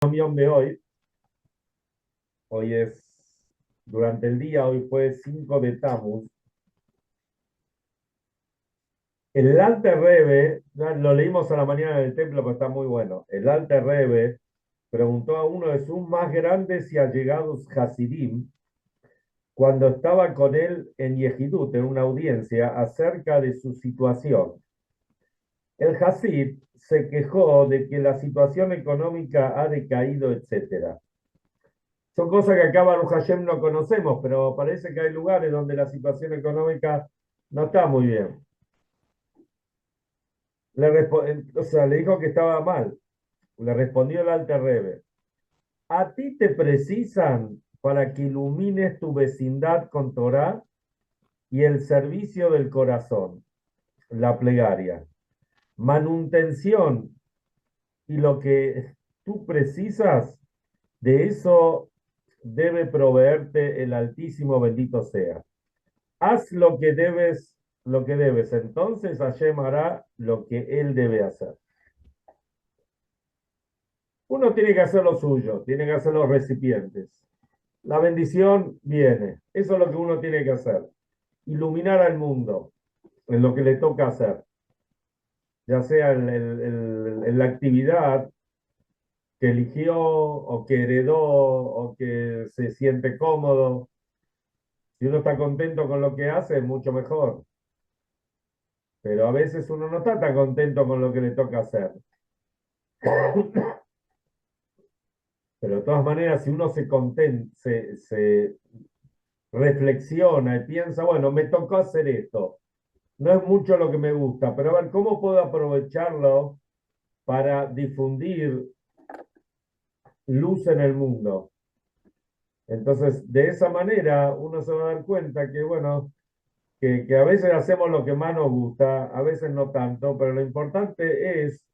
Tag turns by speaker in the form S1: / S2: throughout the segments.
S1: Reunión de hoy es durante el día, hoy fue 5 de Tammuz. El Alter Rebbe, ya lo leímos a la mañana en el templo, pero está muy bueno. El Alter Rebbe preguntó a uno de sus más grandes y allegados Hasidim, cuando estaba con él en Yehidut, en una audiencia, acerca de su situación. El Hasid se quejó de que la situación económica ha decaído, etcétera. Son cosas que acá Baruch Hashem no conocemos, pero parece que hay lugares donde la situación económica no está muy bien. Le dijo que estaba mal. Le respondió el Alter Rebbe: a ti te precisan para que ilumines tu vecindad con Torah y el servicio del corazón, la plegaria, manutención y lo que tú precisas, de eso debe proveerte el Altísimo, bendito sea. Haz lo que debes, entonces Hashem hará lo que él debe hacer. Uno tiene que hacer lo suyo, tiene que hacer los recipientes. La bendición viene, eso es lo que uno tiene que hacer. Iluminar al mundo en lo que le toca hacer, ya sea en la actividad que eligió o que heredó o que se siente cómodo. Si uno está contento con lo que hace, es mucho mejor. Pero a veces uno no está tan contento con lo que le toca hacer. Pero de todas maneras, si uno se reflexiona y piensa, bueno, me tocó hacer esto, no es mucho lo que me gusta, pero a ver, ¿cómo puedo aprovecharlo para difundir luz en el mundo? Entonces, de esa manera, uno se va a dar cuenta que, bueno, que a veces hacemos lo que más nos gusta, a veces no tanto, pero lo importante es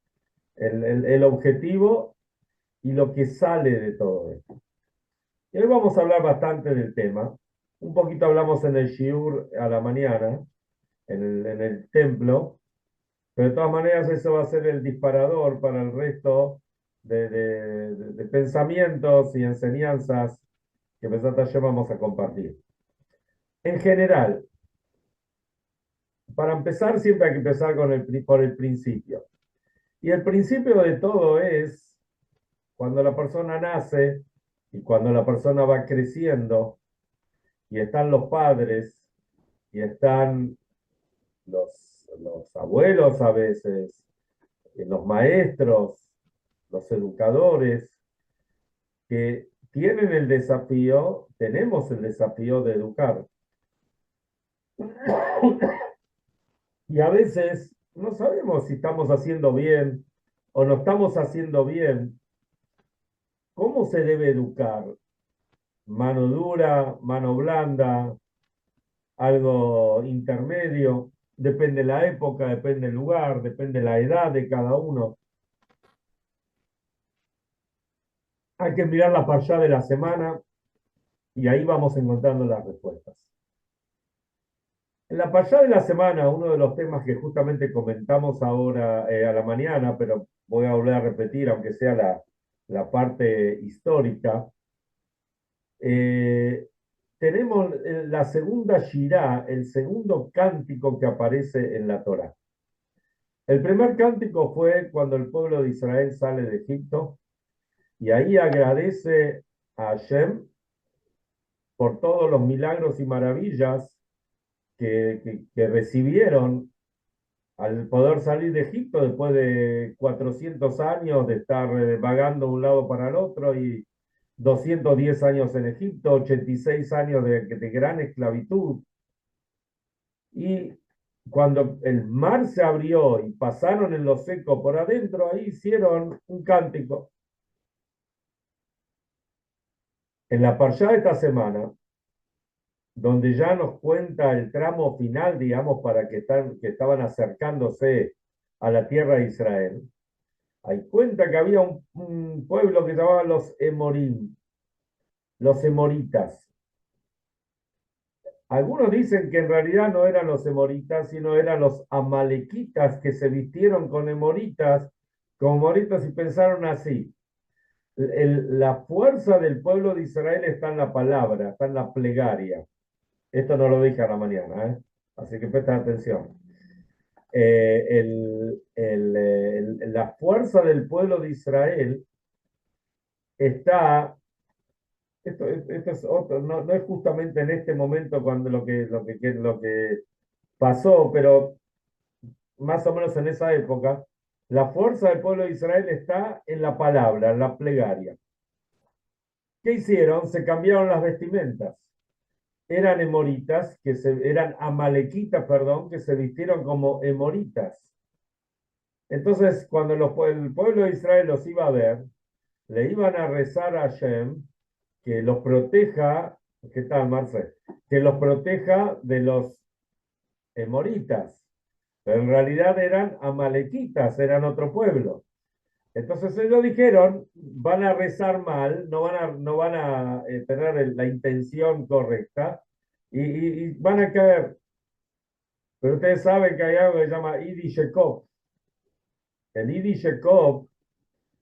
S1: el objetivo y lo que sale de todo esto. Y hoy vamos a hablar bastante del tema. Un poquito hablamos en el Shiur a la mañana, en el templo, pero de todas maneras eso va a ser el disparador para el resto de pensamientos y enseñanzas que Besat Hashem vamos a compartir. En general, para empezar siempre hay que empezar por el principio. Y el principio de todo es cuando la persona nace y cuando la persona va creciendo y están los padres y están los abuelos a veces, los maestros, los educadores, que tienen el desafío, tenemos el desafío de educar. Y a veces no sabemos si estamos haciendo bien o no estamos haciendo bien. ¿Cómo se debe educar? ¿Mano dura, mano blanda, algo intermedio? Depende de la época, depende del lugar, depende de la edad de cada uno. Hay que mirar la parashá de la semana y ahí vamos encontrando las respuestas. En la parashá de la semana, uno de los temas que justamente comentamos ahora a la mañana, pero voy a volver a repetir, aunque sea la parte histórica, tenemos la segunda Shirá, el segundo cántico que aparece en la Torá. El primer cántico fue cuando el pueblo de Israel sale de Egipto y ahí agradece a Hashem por todos los milagros y maravillas que recibieron al poder salir de Egipto después de 400 años de estar vagando de un lado para el otro y 210 años en Egipto, 86 años de gran esclavitud. Y cuando el mar se abrió y pasaron en lo seco por adentro, ahí hicieron un cántico. En la parashá de esta semana, donde ya nos cuenta el tramo final, digamos, para que estaban acercándose a la tierra de Israel, hay cuenta que había un pueblo que se llamaba los Emorim, los Emoritas. Algunos dicen que en realidad no eran los Emoritas, sino eran los Amalequitas que se vistieron con Emoritas, como Emoritas y pensaron así. La fuerza del pueblo de Israel está en la palabra, está en la plegaria. Esto no lo dije a la mañana, ¿eh? Así que presta atención. La fuerza del pueblo de Israel está, esto es otro, no es justamente en este momento cuando lo que pasó, pero más o menos en esa época, la fuerza del pueblo de Israel está en la palabra, en la plegaria. ¿Qué hicieron? Se cambiaron las vestimentas. Eran emoritas, eran amalequitas, perdón, que se vistieron como emoritas. Entonces, cuando el pueblo de Israel los iba a ver, le iban a rezar a Hashem que los proteja, ¿qué tal, Marce? Que los proteja de los emoritas. Pero en realidad eran amalequitas, eran otro pueblo. Entonces ellos dijeron, van a rezar mal, no van a tener la intención correcta y van a caer. Pero ustedes saben que hay algo que se llama Idi Shekov. El Idi Shekov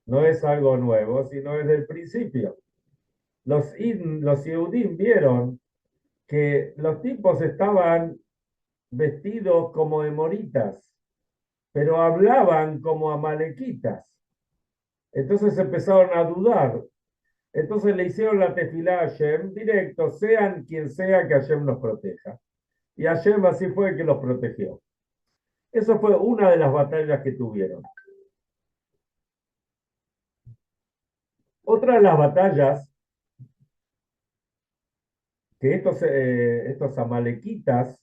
S1: no es algo nuevo, sino es del principio. Los Yehudim vieron que los tipos estaban vestidos como emoritas, pero hablaban como amalequitas. Entonces empezaron a dudar. Entonces le hicieron la tefilá a Hashem directo, sean quien sea que Hashem nos proteja. Y Hashem así fue que los protegió. Eso fue una de las batallas que tuvieron. Otra de las batallas que estos amalequitas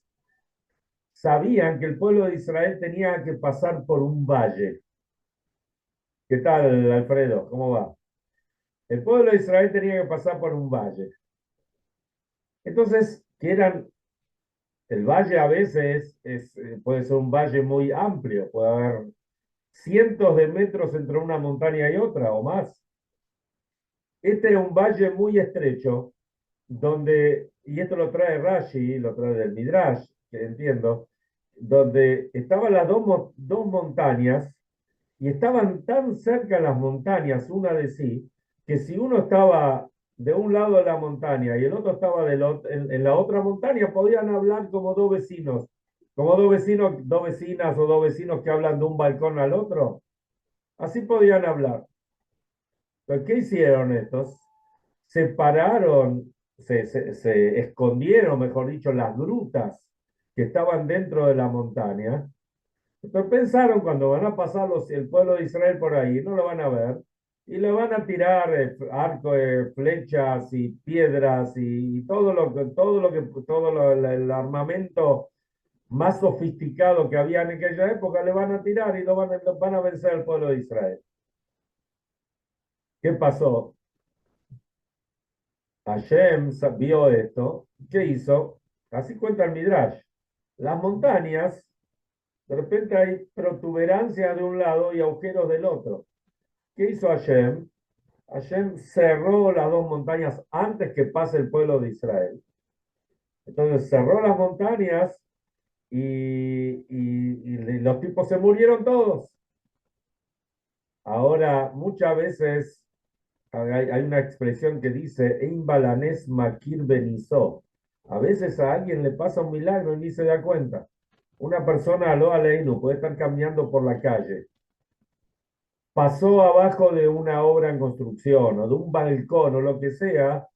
S1: sabían que el pueblo de Israel tenía que pasar por un valle. ¿Qué tal, Alfredo? ¿Cómo va? El pueblo de Israel tenía que pasar por un valle. Entonces, el valle a veces puede ser un valle muy amplio, puede haber cientos de metros entre una montaña y otra o más. Este era un valle muy estrecho, y esto lo trae Rashi, lo trae del Midrash, que entiendo, donde estaban las dos montañas y estaban tan cerca las montañas una de sí, que si uno estaba de un lado de la montaña y el otro estaba en la otra montaña, podían hablar como dos vecinos, dos vecinas o dos vecinos que hablan de un balcón al otro. Así podían hablar. ¿Pero qué hicieron estos? Separaron, se escondieron, mejor dicho, las grutas que estaban dentro de la montaña. Entonces pensaron cuando van a pasar el pueblo de Israel por ahí, no lo van a ver, y le van a tirar flechas y piedras y el armamento más sofisticado que había en aquella época le van a tirar y lo van a vencer al pueblo de Israel. ¿Qué pasó? Hashem vio esto. ¿Qué hizo? Así cuenta el Midrash. Las montañas, de repente hay protuberancias de un lado y agujeros del otro. ¿Qué hizo Hashem? Hashem cerró las dos montañas antes que pase el pueblo de Israel. Entonces cerró las montañas y los tipos se murieron todos. Ahora, muchas veces hay una expresión que dice, Ein balanes makir benizó. A veces a alguien le pasa un milagro y ni se da cuenta. Una persona, lo aleinu, puede estar caminando por la calle. Pasó abajo de una obra en construcción o de un balcón o lo que sea,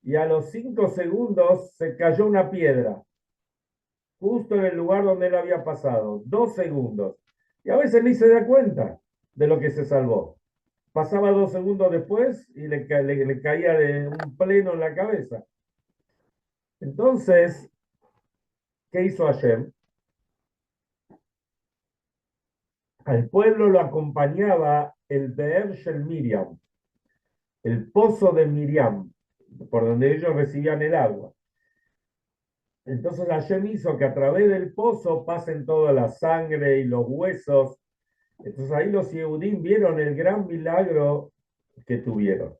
S1: y a los 5 segundos se cayó una piedra, justo en el lugar donde él había pasado. 2 segundos. Y a veces ni se da cuenta de lo que se salvó. Pasaba 2 segundos después y le caía de un pleno en la cabeza. Entonces, ¿qué hizo Hashem? Al pueblo lo acompañaba el Be'er Shel Miriam, el pozo de Miriam, por donde ellos recibían el agua. Entonces Hashem hizo que a través del pozo pasen toda la sangre y los huesos. Entonces ahí los Yehudim vieron el gran milagro que tuvieron.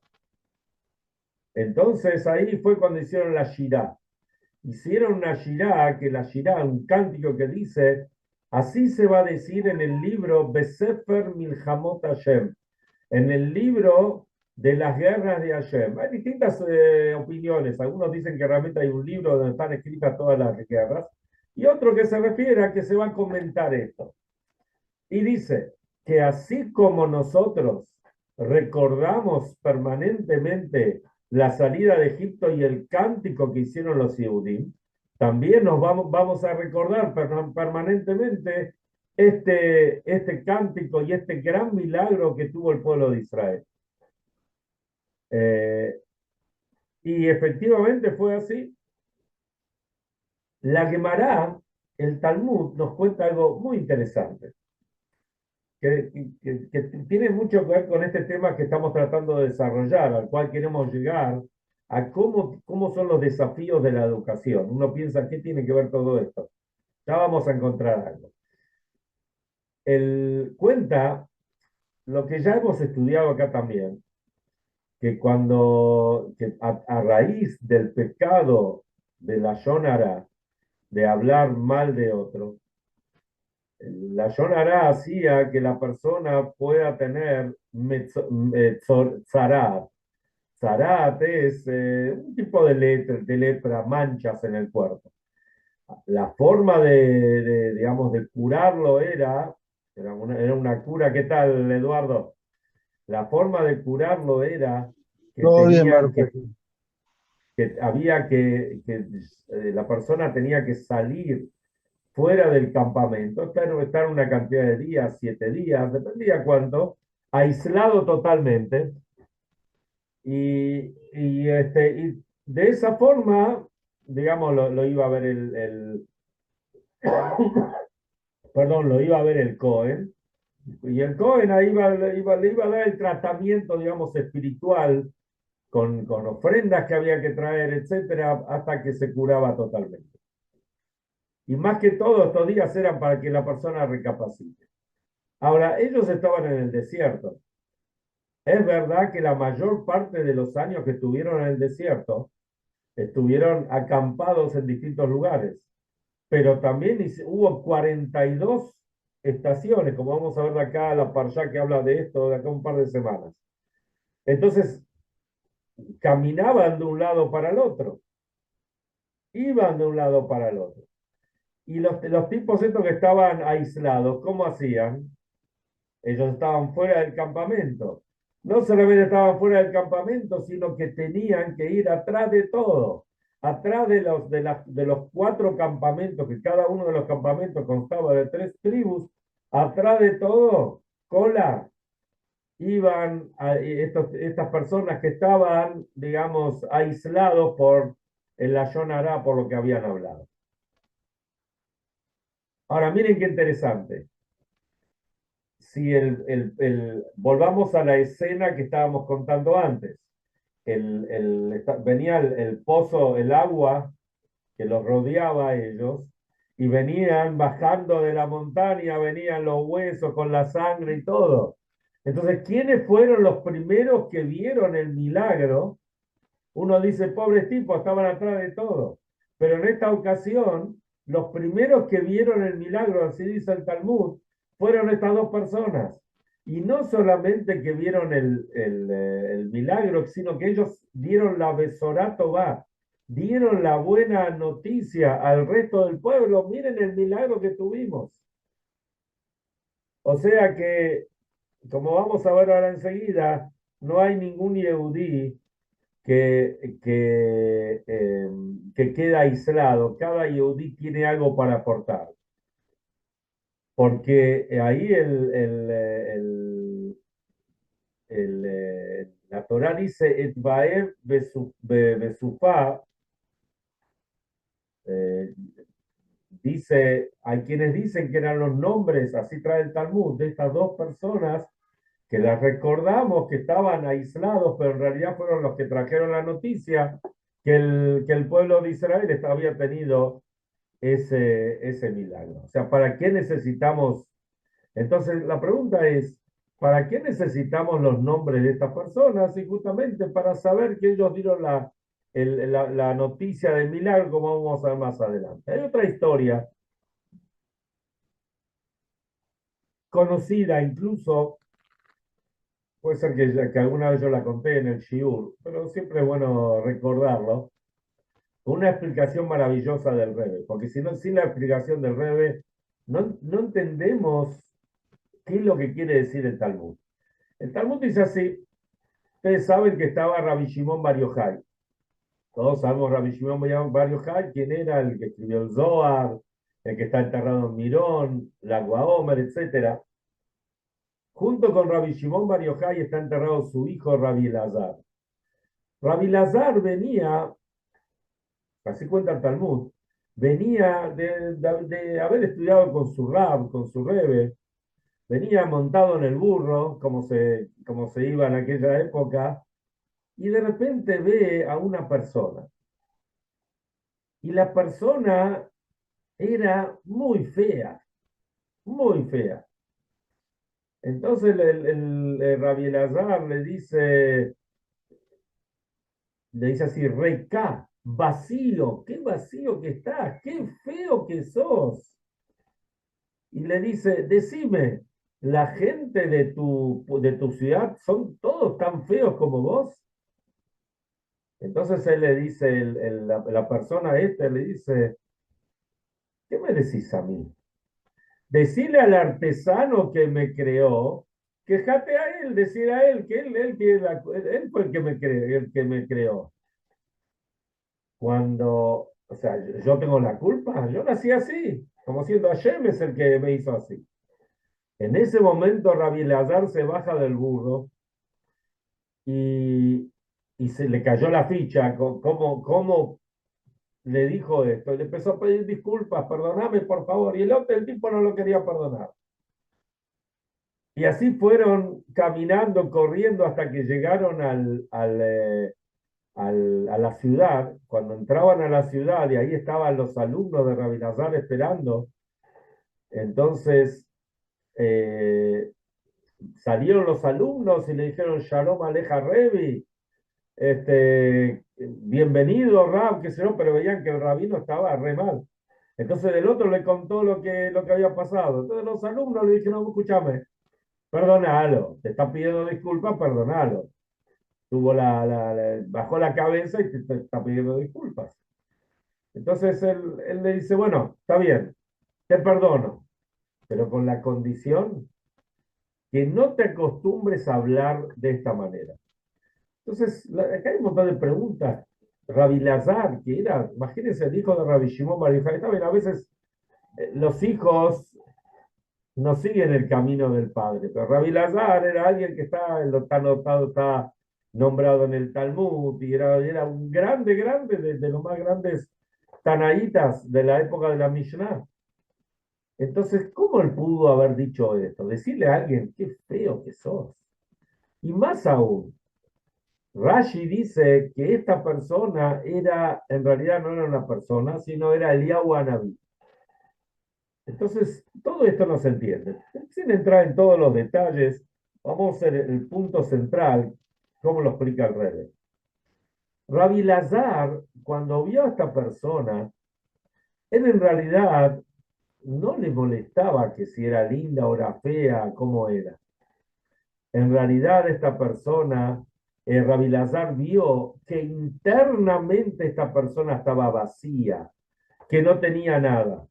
S1: Entonces ahí fue cuando hicieron la Shirah. Hicieron una Shirah, que la Shirah, un cántico que dice, así se va a decir en el libro Besefer Milhamot Hashem, en el libro de las guerras de Hashem. Hay distintas opiniones. Algunos dicen que realmente hay un libro donde están escritas todas las guerras, y otro que se refiere a que se va a comentar esto. Y dice que así como nosotros recordamos permanentemente la salida de Egipto y el cántico que hicieron los Yehudim, también vamos a recordar permanentemente este cántico y este gran milagro que tuvo el pueblo de Israel. Y efectivamente fue así. La Gemara, el Talmud, nos cuenta algo muy interesante, que tiene mucho que ver con este tema que estamos tratando de desarrollar, al cual queremos llegar, a cómo son los desafíos de la educación. Uno piensa, ¿qué tiene que ver todo esto? Ya vamos a encontrar algo. Él cuenta lo que ya hemos estudiado acá también, que a raíz del pecado de la Shonara, de hablar mal de otro, la Shonara hacía que la persona pueda tener zarat. Zarat es un tipo de lepra, manchas en el cuerpo. La forma digamos, de curarlo era una cura. ¿Qué tal, Eduardo? La forma de curarlo era que
S2: Todo bien,
S1: tenían
S2: perfecto.
S1: que había que la persona tenía que salir fuera del campamento, estar una cantidad de días, 7 días, dependía cuánto, aislado totalmente, y de esa forma, digamos, lo iba a ver perdón, lo iba a ver el Cohen, y el Cohen ahí le iba a dar el tratamiento, digamos, espiritual, con ofrendas que había que traer, etcétera, hasta que se curaba totalmente. Y más que todo, estos días eran para que la persona recapacite. Ahora, ellos estaban en el desierto. Es verdad que la mayor parte de los años que estuvieron en el desierto, estuvieron acampados en distintos lugares, pero también hubo 42 estaciones, como vamos a ver de acá, la parsha que habla de esto, de acá un par de semanas. Entonces, caminaban de un lado para el otro, iban de un lado para el otro. Y los tipos estos que estaban aislados, ¿cómo hacían? Ellos estaban fuera del campamento. No solamente estaban fuera del campamento, sino que tenían que ir atrás de todo, atrás de los 4 campamentos, que cada uno de los campamentos constaba de 3 tribus, atrás de todo, cola, iban estas personas que estaban, digamos, aislados por el Lashon Hara, por lo que habían hablado. Ahora, miren qué interesante. Si volvamos a la escena que estábamos contando antes, venía el pozo, el agua que los rodeaba a ellos, y venían bajando de la montaña, venían los huesos con la sangre y todo. Entonces, ¿quiénes fueron los primeros que vieron el milagro? Uno dice, pobres tipos, estaban atrás de todo. Pero en esta ocasión, los primeros que vieron el milagro, así dice el Talmud, fueron estas 2 personas. Y no solamente que vieron el milagro, sino que ellos dieron la Besorá Tová, dieron la buena noticia al resto del pueblo. Miren el milagro que tuvimos. O sea que, como vamos a ver ahora enseguida, no hay ningún Yehudí que queda aislado. Cada Yehudí tiene algo para aportar. Porque ahí la Torah dice, Et Baer Besufá, dice, hay quienes dicen que eran los nombres, así trae el Talmud, de estas 2 personas que las recordamos que estaban aislados, pero en realidad fueron los que trajeron la noticia que el pueblo de Israel había tenido ese milagro. O sea, ¿para qué necesitamos? Entonces, la pregunta es, ¿para qué necesitamos los nombres de estas personas? Y justamente para saber que ellos dieron la noticia del milagro, como vamos a ver más adelante. Hay otra historia conocida incluso puede ser que alguna vez yo la conté en el Shiur, pero siempre es bueno recordarlo, con una explicación maravillosa del Rebbe, porque si no, sin la explicación del Rebbe, no entendemos qué es lo que quiere decir el Talmud. El Talmud dice así, ustedes saben que estaba Rabbi Shimon Bar Yochai. Todos sabemos Rabbi Shimon Bar Yochai, quién era el que escribió el Zohar, el que está enterrado en Mirón, la Guaomer, etcétera. Junto con Rabbi Shimon Bar Yochai está enterrado su hijo Rabbi Elazar. Rabbi Elazar venía, así cuenta el Talmud, venía de haber estudiado con su Rab, con su Rebbe, venía montado en el burro, como se iba en aquella época, y de repente ve a una persona. Y la persona era muy fea, muy fea. Entonces el Rabbi Elazar le dice así, reca, vacío, qué vacío que estás, qué feo que sos. Y le dice, decime, ¿la gente de tu ciudad son todos tan feos como vos? Entonces él le dice, la persona esta le dice, ¿qué me decís a mí? Decirle al artesano que me creó, quejate a él, decir a él que él fue el que me creó. Cuando, o sea, yo tengo la culpa, yo nací así, como siendo Hashem es el que me hizo así. En ese momento Rabbi Elazar se baja del burro y, y se le cayó la ficha, cómo le dijo esto, le empezó a pedir disculpas, perdóname por favor, y el tipo no lo quería perdonar. Y así fueron caminando, corriendo hasta que llegaron a la ciudad. Cuando entraban a la ciudad, y ahí estaban los alumnos de Rabbi Nazar esperando, entonces eh, salieron los alumnos y le dijeron, Shalom Aleja Revi, bienvenido Rab, qué sé yo, pero veían que el rabino estaba re mal. Entonces el otro le contó lo que había pasado. Entonces los alumnos le dijeron, escúchame, perdonalo, te está pidiendo disculpas, perdonalo. Bajó la cabeza y te está pidiendo disculpas. Entonces él le dice, bueno, está bien, te perdono, pero con la condición que no te acostumbres a hablar de esta manera. Entonces, acá hay un montón de preguntas. Rabbi Lazar, que era, imagínense, el hijo de Rabbi Shimon Bar Yochai, está bien, a veces los hijos no siguen el camino del padre, pero Rabbi Lazar era alguien que está anotado, está nombrado en el Talmud, y era un grande de los más grandes tanaítas de la época de la Mishnah. Entonces, ¿cómo él pudo haber dicho esto? Decirle a alguien, qué feo que sos. Y más aún, Rashi dice que esta persona en realidad no era una persona, sino era Eliyahu Hanaví. Entonces, todo esto no se entiende. Sin entrar en todos los detalles, vamos a hacer el punto central, cómo lo explica el Rebbe. Rabbi Lazar, cuando vio a esta persona, él en realidad no le molestaba que si era linda o era fea, cómo era. En realidad esta persona, Rabbi Lazar vio que internamente esta persona estaba vacía, que no tenía nada.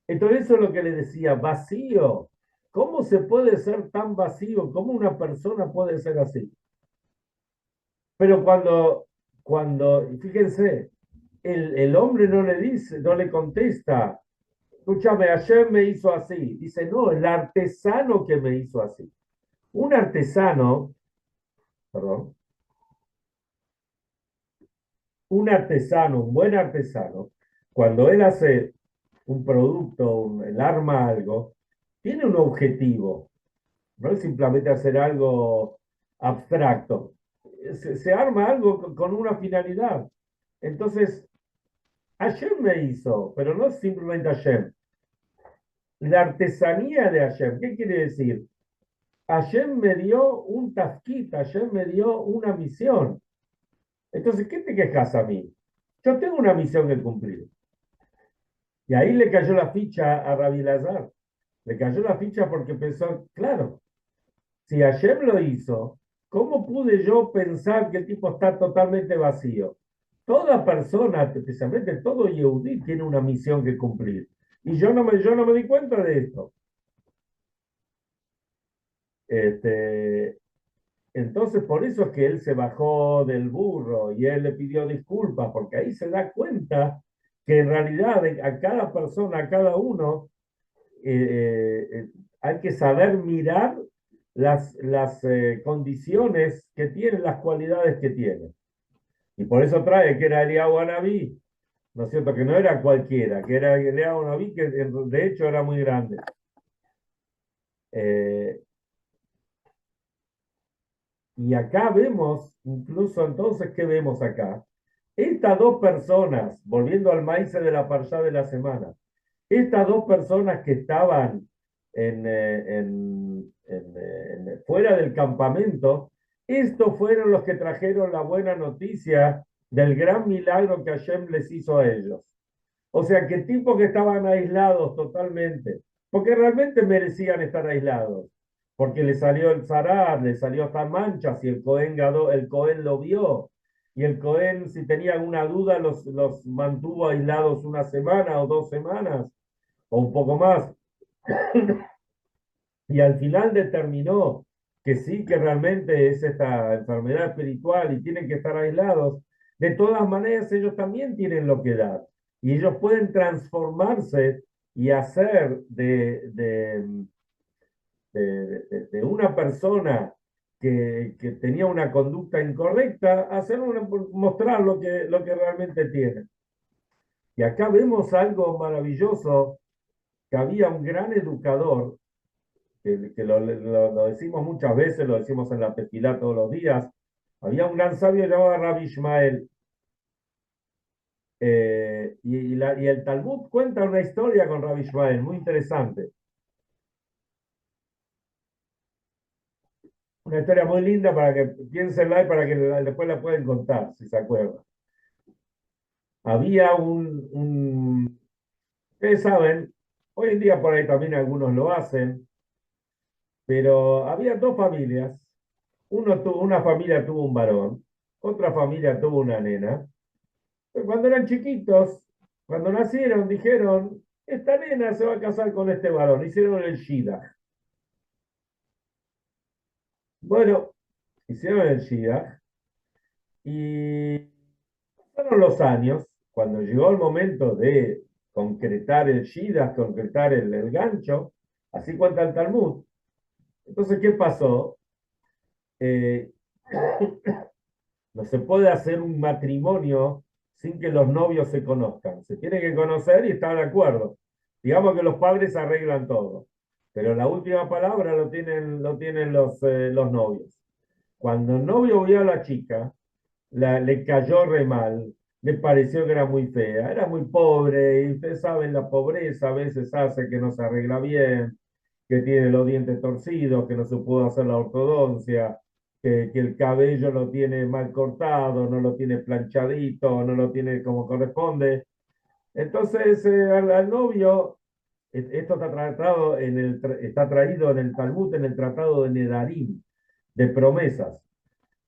S1: Entonces eso es lo que le decía, vacío. ¿Cómo se puede ser tan vacío? ¿Cómo una persona puede ser así? Pero fíjense, el hombre no le dice, no le contesta, escúchame, ayer me hizo así. Dice, no, el artesano que me hizo así. Un artesano, perdón, un buen artesano, cuando él hace un producto, él arma algo, tiene un objetivo, no es simplemente hacer algo abstracto. Se arma algo con una finalidad. Entonces, Hashem me hizo, pero no simplemente Hashem. La artesanía de Hashem, ¿qué quiere decir? Hashem me dio un tafkit, Hashem me dio una misión. Entonces, ¿qué te quejas a mí? Yo tengo una misión que cumplir. Y ahí le cayó la ficha a Rabbi Lazar. Le cayó la ficha porque pensó, claro, Si Hashem lo hizo, ¿cómo pude yo pensar que el tipo está totalmente vacío? Toda persona, especialmente todo Yehudí, tiene una misión que cumplir. Y yo no me di cuenta de esto. Este, entonces, por eso es que él se bajó del burro y él le pidió disculpas, porque ahí se da cuenta que en realidad a cada persona, a cada uno, hay que saber mirar las condiciones que tiene, las cualidades que tiene. Y por eso trae que era Eliyahu Anabí, ¿no es cierto? Que no era cualquiera, que era Eliyahu Anabí, que de hecho era muy grande. Eh, y acá vemos, incluso entonces, ¿qué vemos acá? Estas dos personas, volviendo al maíz de la parshá de la semana, estas dos personas que estaban fuera del campamento, estos fueron los que trajeron la buena noticia del gran milagro que Hashem les hizo a ellos. O sea, que tipos que estaban aislados totalmente, porque realmente merecían estar aislados, porque le salió el zarar, le salió hasta manchas y el Cohen lo vio. Y el Cohen, si tenía alguna duda, los mantuvo aislados una semana o 2 semanas, o un poco más. Y al final determinó que sí, que realmente es esta enfermedad espiritual y tienen que estar aislados. De todas maneras, ellos también tienen lo que dar. Y ellos pueden transformarse y hacer de una persona que tenía una conducta incorrecta, mostrar lo que realmente tiene. Y acá vemos algo maravilloso, que había un gran educador que lo decimos muchas veces, lo decimos en la tefilá todos los días. Había un gran sabio llamado Rabbi Ishmael. Y el Talmud cuenta una historia con Rabbi Ishmael, muy interesante. Una historia muy linda para que piénsenla y para que después la pueden contar, si se acuerdan. Había ustedes saben, hoy en día por ahí también algunos lo hacen, pero había dos familias. Una familia tuvo un varón, otra familia tuvo una nena. Cuando eran chiquitos, cuando nacieron, dijeron, esta nena se va a casar con este varón. Hicieron el Shidduch. Bueno, hicieron el Shidduch y pasaron los años. Cuando llegó el momento de concretar el Shidduch, concretar el gancho, así cuenta el Talmud. Entonces, ¿qué pasó? Eh, no se puede hacer un matrimonio sin que los novios se conozcan. Se tienen que conocer y estar de acuerdo. Digamos que los padres arreglan todo, pero la última palabra lo tienen los novios. Cuando el novio vio a la chica, le cayó re mal, le pareció que era muy fea, era muy pobre, y ustedes saben, la pobreza a veces hace que no se arregla bien, que tiene los dientes torcidos, que no se pudo hacer la ortodoncia, que el cabello lo tiene mal cortado, no lo tiene planchadito, no lo tiene como corresponde. Entonces, al novio, esto está traído en el Talmud, en el Tratado de Nedarim, de promesas.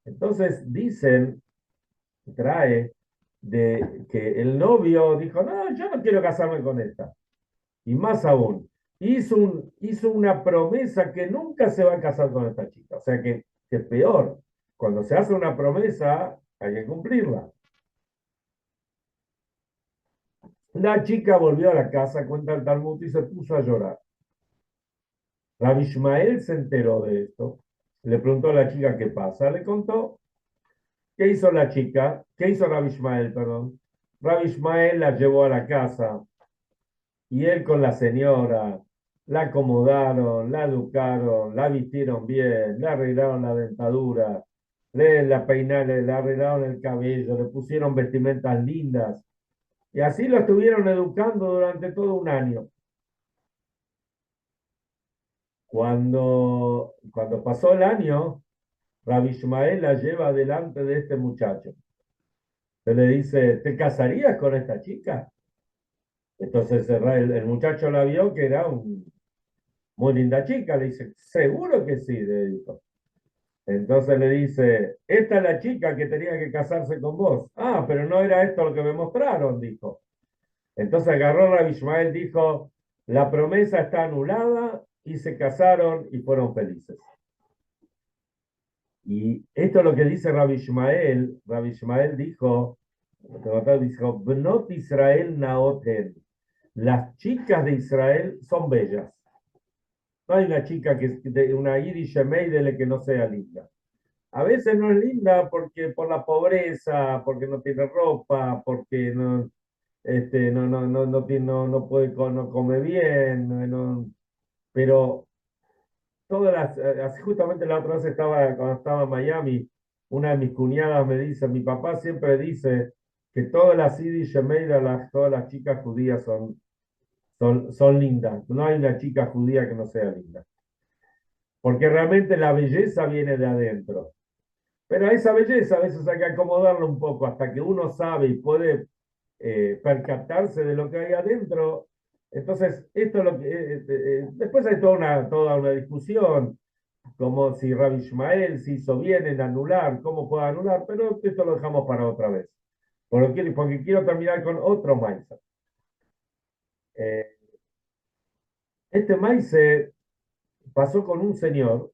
S1: Entonces, trae de que el novio dijo, no, yo no quiero casarme con esta. Y más aún, hizo una promesa que nunca se va a casar con esta chica. O sea que peor, cuando se hace una promesa, hay que cumplirla. La chica volvió a la casa, cuenta el Talmud, y se puso a llorar. Rabbi Ishmael se enteró de esto, le preguntó a la chica qué pasa, le contó qué hizo la chica, qué hizo Rabbi Ishmael, perdón. Rabbi Ishmael la llevó a la casa, y él con la señora la acomodaron, la educaron, la vistieron bien, le arreglaron la dentadura, la peinaron, le arreglaron el cabello, le pusieron vestimentas lindas. Y así lo estuvieron educando durante todo un año. Cuando pasó el año, Rabbi Ishmael la lleva delante de este muchacho. Se le dice, ¿te casarías con esta chica? Entonces el muchacho la vio que era muy linda chica, le dice, seguro que sí, le dijo. Entonces le dice, esta es la chica que tenía que casarse con vos. Ah, pero no era esto lo que me mostraron, dijo. Entonces agarró Rabbi Ishmael, dijo, la promesa está anulada y se casaron y fueron felices. Y esto es lo que dice Rabbi Ishmael. Rabbi Ishmael dijo, Bnot Israel naoten. Las chicas de Israel son bellas. No hay una chica una Irish Meidele que no sea linda. A veces no es linda porque por la pobreza, porque no tiene ropa, porque no puede, no come bien, pero justamente la otra vez cuando estaba en Miami, una de mis cuñadas me dice, mi papá siempre dice que todas las Yiddish Shemeida, todas las chicas judías son lindas. No hay una chica judía que no sea linda. Porque realmente la belleza viene de adentro. Pero a esa belleza a veces hay que acomodarla un poco hasta que uno sabe y puede percatarse de lo que hay adentro. Entonces, esto es lo que. Después hay toda una discusión, como si Rabbi Ishmael se hizo bien en anular, cómo puede anular, pero esto lo dejamos para otra vez. Porque quiero terminar con otro maíz. Eh, este maíz pasó con un señor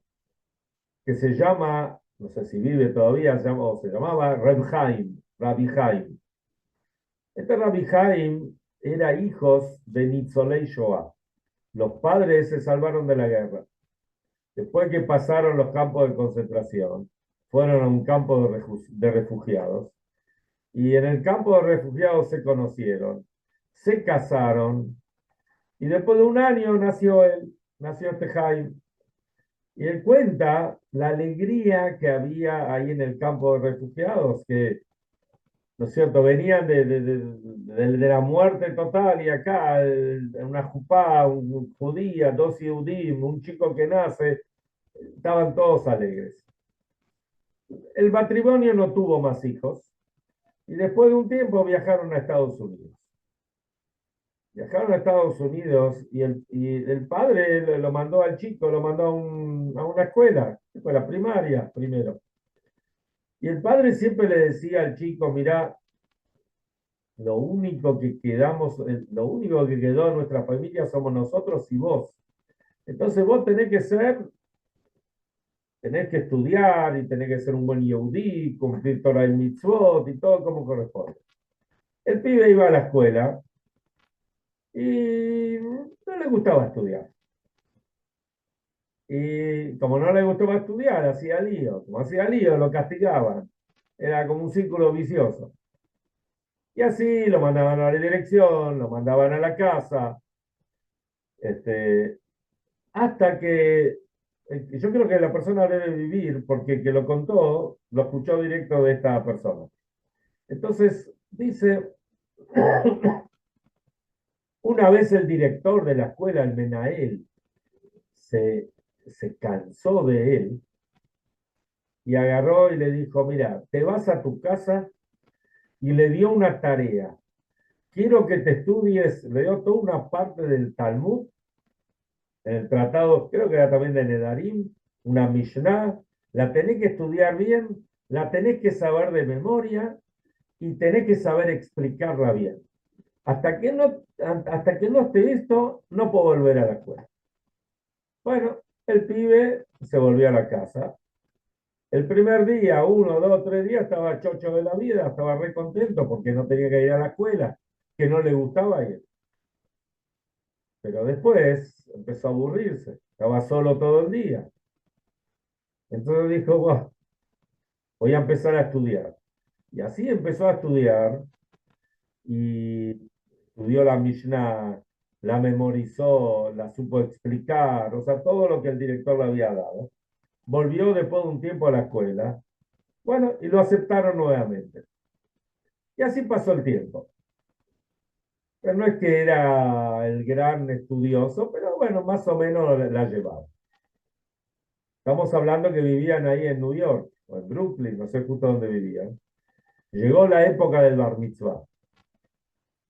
S1: que se llama, no sé si vive todavía, se llamaba Reb Haim, Rabbi Haim. Este Rabbi Haim era hijos de Nitzolei Shoah. Los padres se salvaron de la guerra. Después que pasaron los campos de concentración, fueron a un campo de refugiados. Y en el campo de refugiados se conocieron, se casaron. Y después de un año nació él, nació este Haim. Y él cuenta la alegría que había ahí en el campo de refugiados, que, ¿no es cierto?, venían de la muerte total y acá una jupá, un judía, dos Yehudim, un chico que nace, estaban todos alegres. El matrimonio no tuvo más hijos y después de un tiempo viajaron a Estados Unidos. Viajaron a Estados Unidos y el padre lo mandó al chico, lo mandó a una escuela primaria primero. Y el padre siempre le decía al chico, mirá, lo único que quedó en nuestra familia somos nosotros y vos. Entonces vos tenés que estudiar y tenés que ser un buen yehudí, cumplir Torah y mitzvot y todo como corresponde. El pibe iba a la escuela y no le gustaba estudiar. Y como no le gustaba estudiar, hacía lío. Como hacía lío, lo castigaban. Era como un círculo vicioso. Y así lo mandaban a la dirección, lo mandaban a la casa, este, hasta que yo creo que la persona debe vivir, porque el que lo contó, lo escuchó directo de esta persona. Entonces, dice, una vez el director de la escuela, el Menael, se, se cansó de él y agarró y le dijo, mira, te vas a tu casa y le dio una tarea. Quiero que te estudies, le dio toda una parte del Talmud, en el tratado, creo que era también de Nedarim, una Mishnah, la tenés que estudiar bien, la tenés que saber de memoria y tenés que saber explicarla bien. Hasta que no esté esto, no puedo volver a la escuela. Bueno, el pibe se volvió a la casa. El primer día, 1, 2, 3 días, estaba chocho de la vida, estaba re contento porque no tenía que ir a la escuela, que no le gustaba ir. Pero después empezó a aburrirse, estaba solo todo el día. Entonces dijo, "Buah, voy a empezar a estudiar". Y así empezó a estudiar y estudió la Mishnah, la memorizó, la supo explicar, o sea, todo lo que el director le había dado. Volvió después de un tiempo a la escuela, bueno, y lo aceptaron nuevamente. Y así pasó el tiempo. Pero no es que era el gran estudioso, pero bueno, más o menos la llevaba. Estamos hablando que vivían ahí en New York, o en Brooklyn, no sé justo dónde vivían. Llegó la época del bar mitzvah.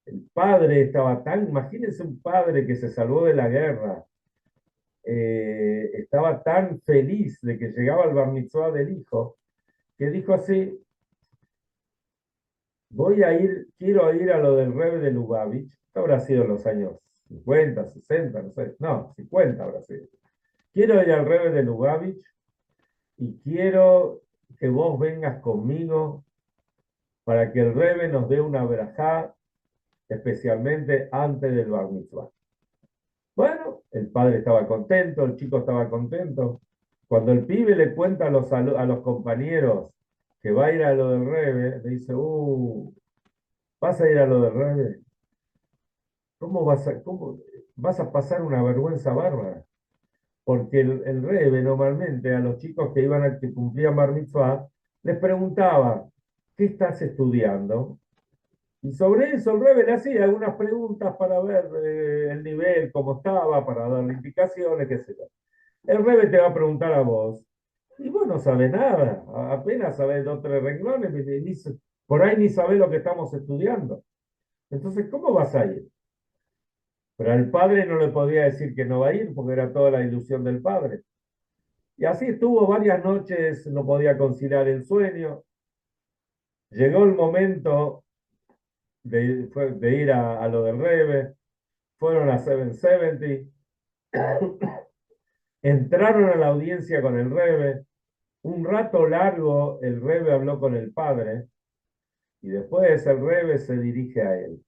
S1: El padre estaba imagínense un padre que se salvó de la guerra, estaba tan feliz de que llegaba el bar mitzvah del hijo, que dijo así, quiero ir a lo del Rebbe de Lubavitch, esto habrá sido en los años 50, 60, no sé, no, 50 habrá sido. Quiero ir al Rebbe de Lubavitch y quiero que vos vengas conmigo para que el Rebbe nos dé una verajá, especialmente antes del bar mitzvah. Bueno, el padre estaba contento, el chico estaba contento. Cuando el pibe le cuenta a los compañeros que va a ir a lo del Rebbe, le dice, ¿vas a ir a lo del Rebbe? ¿Cómo vas a pasar una vergüenza bárbara? Porque el Rebbe normalmente a los chicos que iban a que cumplían bar mitzvah les preguntaba, ¿qué estás estudiando? Y sobre eso el Rebbe le hacía algunas preguntas para ver el nivel, cómo estaba, para darle indicaciones, qué sé yo. El Rebbe te va a preguntar a vos, y vos no sabés nada, apenas sabés dos o tres renglones, por ahí ni sabés lo que estamos estudiando. Entonces, ¿cómo vas a ir? Pero al padre no le podía decir que no va a ir, porque era toda la ilusión del padre. Y así estuvo varias noches, no podía conciliar el sueño. Llegó el momento de ir a lo del Rebbe, fueron a 770, entraron a la audiencia con el Rebbe, un rato largo el Rebbe habló con el padre y después el Rebbe se dirige a él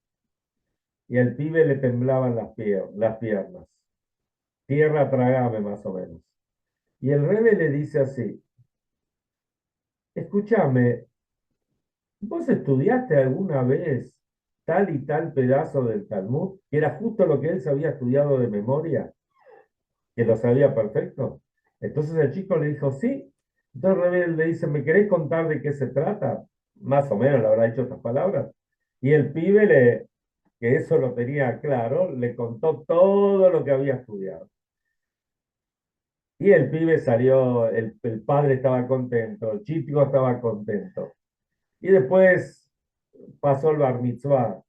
S1: y al pibe le temblaban las piernas, tierra tragame más o menos. Y el Rebbe le dice así, escúchame, ¿vos estudiaste alguna vez tal y tal pedazo del Talmud? Que era justo lo que él se había estudiado de memoria, que lo sabía perfecto. Entonces el chico le dijo, sí. Entonces el Rebbe le dice, ¿me querés contar de qué se trata? Más o menos le habrá dicho estas palabras. Y el pibe, que eso lo tenía claro, le contó todo lo que había estudiado. Y el pibe salió, el padre estaba contento, el chico estaba contento. Y después pasó el bar mitzvah.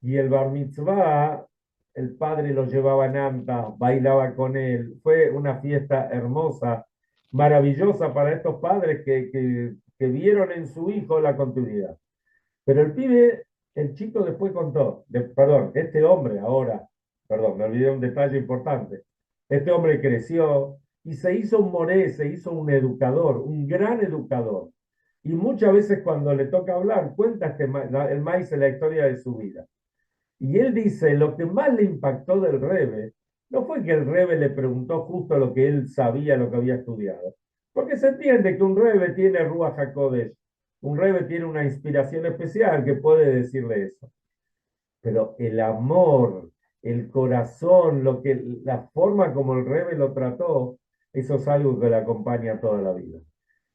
S1: Y el bar mitzvah, el padre lo llevaba en anta, bailaba con él. Fue una fiesta hermosa, maravillosa para estos padres que vieron en su hijo la continuidad. Pero el pibe, el chico después contó, perdón, este hombre ahora, perdón, me olvidé un detalle importante. Este hombre creció y se hizo un moré, se hizo un educador, un gran educador. Y muchas veces cuando le toca hablar, cuenta el maíz la historia de su vida. Y él dice, lo que más le impactó del Rebbe, no fue que el Rebbe le preguntó justo lo que él sabía, lo que había estudiado. Porque se entiende que un Rebbe tiene Ruach HaKodesh, un Rebbe tiene una inspiración especial que puede decirle eso. Pero el amor, el corazón, la forma como el Rebbe lo trató, eso es algo que le acompaña toda la vida.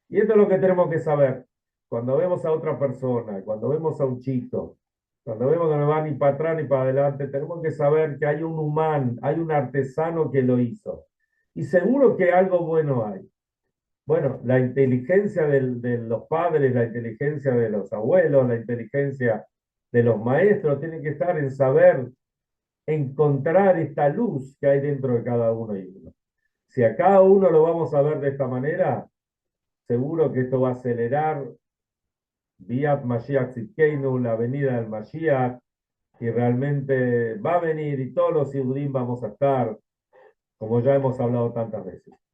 S1: Y esto es lo que tenemos que saber. Cuando vemos a otra persona, cuando vemos a un chico, cuando vemos que no va ni para atrás ni para adelante, tenemos que saber que hay un humano, hay un artesano que lo hizo. Y seguro que algo bueno hay. Bueno, la inteligencia de los padres, la inteligencia de los abuelos, la inteligencia de los maestros, tiene que estar en saber encontrar esta luz que hay dentro de cada uno y uno. Si a cada uno lo vamos a ver de esta manera, seguro que esto va a acelerar Biat Mashiach Tzidkeinu, la venida del Mashiach, y realmente va a venir y todos los Yehudim vamos a estar, como ya hemos hablado tantas veces.